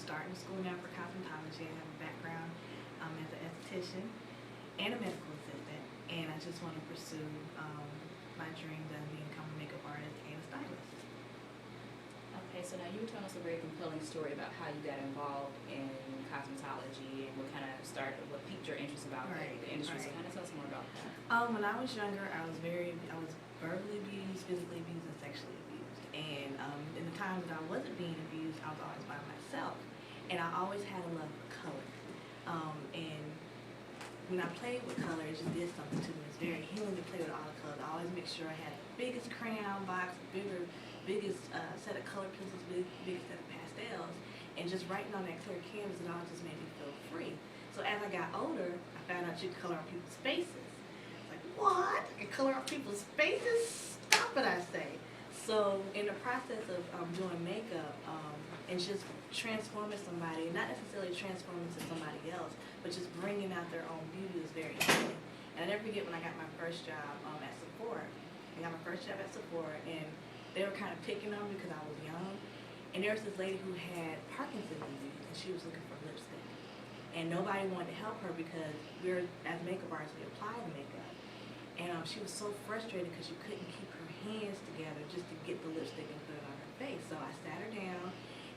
starting school now for cosmetology. I have a background as an esthetician and a medical assistant, and I just want to pursue my dream of becoming a makeup artist and a stylist. Okay, so now you were telling us a very compelling story about how you got involved in cosmetology and what kind of started, what piqued your interest about the industry. So kind of tell us more about that. When I was younger, I was verbally abused, physically abused, and sexually abused. And in the times that I wasn't being abused, I was always by myself. And I always had a love for color. And when I played with color, it just did something to me. It's very healing to play with all the colors. I always make sure I had the biggest crayon box, biggest set of color pencils, biggest set of pastels, and just writing on that clear canvas, it all just made me feel free. So as I got older, I found out you could color on people's faces. It's like, what? I can color on people's faces? Stop it, I say. So in the process of doing makeup and just transforming somebody, not necessarily transforming to somebody else, but just bringing out their own beauty is very healing. And I never forget when I got my first job at Sephora. I got my first job at Sephora, and they were kind of picking on me because I was young. And there was this lady who had Parkinson's disease, and she was looking for lipstick. And nobody wanted to help her because as makeup artists, we apply the makeup. And she was so frustrated because she couldn't keep her hands together just to get the lipstick and put it on her face. So I sat her down,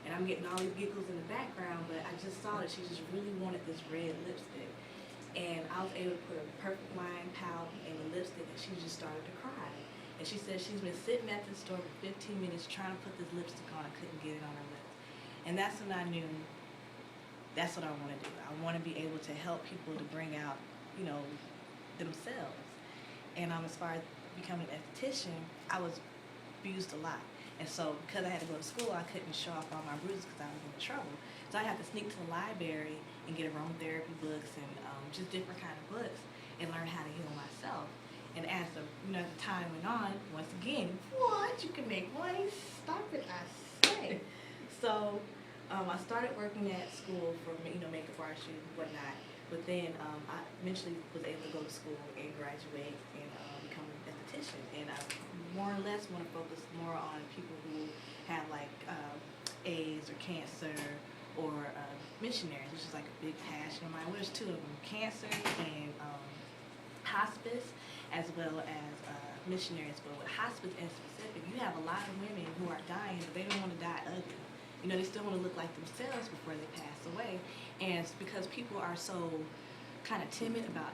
and I'm getting all these giggles in the background, but I just saw that she just really wanted this red lipstick. And I was able to put a perfect line pout in the lipstick, and she just started to cry. And she said she's been sitting at the store for 15 minutes trying to put this lipstick on. I couldn't get it on her lips. And that's when I knew that's what I want to do. I want to be able to help people to bring out, themselves. And as far as becoming an esthetician, I was abused a lot. And so because I had to go to school, I couldn't show off all my bruises because I was in trouble. So I had to sneak to the library and get aromatherapy books and just different kind of books and learn how to heal myself. And as the time went on, once again, what? You can make money? Stop it, I say. So I started working at school for makeup artistry and whatnot. But then I eventually was able to go to school and graduate and become an esthetician. And I more or less want to focus more on people who have like AIDS or cancer or missionaries, which is like a big passion of mine. Well, there's two of them: cancer and hospice, as well as missionaries. But with hospice in specific, you have a lot of women who are dying, but they don't want to die ugly. They still want to look like themselves before they pass away. And it's because people are so kind of timid about,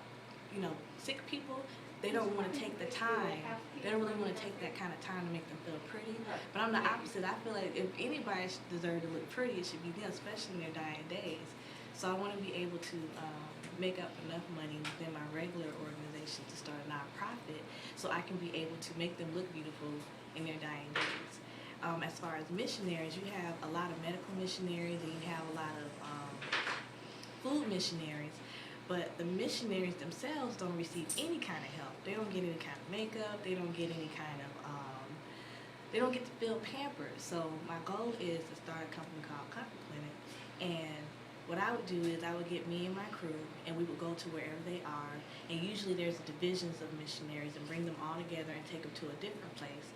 sick people, they don't want to take the time. They don't really want to take that kind of time to make them feel pretty. But I'm the opposite. I feel like if anybody deserves to look pretty, it should be them, especially in their dying days. So I want to be able to make up enough money within my regular organization to start a nonprofit so I can be able to make them look beautiful in their dying days. As far as missionaries, you have a lot of medical missionaries and you have a lot of food missionaries, but the missionaries themselves don't receive any kind of help. They don't get any kind of makeup, they don't get any kind of, they don't get to feel pampered. So my goal is to start a company called Comfort Clinic, and what I would do is I would get me and my crew, and we would go to wherever they are, and usually there's divisions of missionaries, and bring them all together and take them to a different place,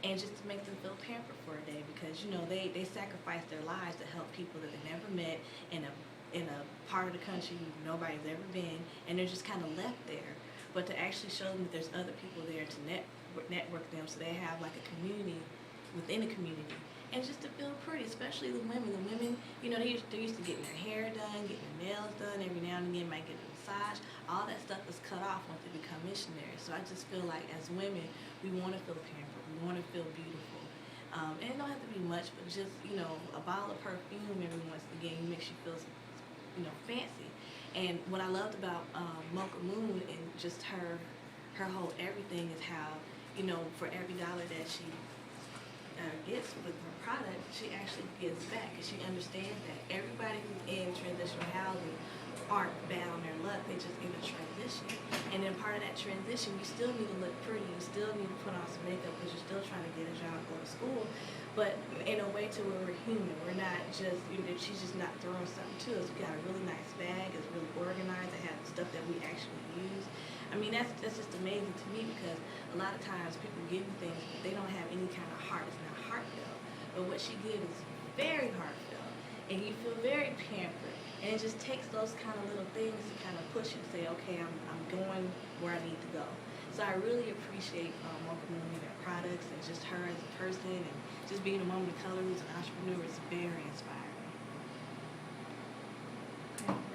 and just to make them feel pampered for a day, because they sacrifice their lives to help people that they never met in a part of the country nobody's ever been, and they're just kind of left there. But to actually show them that there's other people there to network them, so they have like a community within a community. And just to feel pretty, especially the women. The women, they're used to getting their hair done, getting their nails done, every now and again might get a massage. All that stuff is cut off once they become missionaries. So I just feel like as women, we want to feel pampered, we want to feel beautiful. And it don't have to be much, but just, a bottle of perfume every once again makes you feel, fancy. And what I loved about Mocha Moon and just her whole everything is how, for every dollar that she gets with her product, she actually gives back, and she understands that everybody who's in transitional housing aren't bad on their luck, they just in a transition. And then part of that transition, you still need to look pretty, you still need to put on some makeup because you're still trying to get a job, go to school, but in a way to where we're human. We're not just, she's just not throwing something to us. We got a really nice bag, it's really organized, it has stuff that we actually use. I mean, that's just amazing to me, because a lot of times people give you things, but they don't have any kind of heart. It's not heartfelt. But what she gives is very heartfelt, and you feel very pampered. And it just takes those kind of little things to kind of push you to say, okay, I'm going where I need to go. So I really appreciate Mocha Moon and their products, and just her as a person, and just being a woman of color who's an entrepreneur is very inspiring.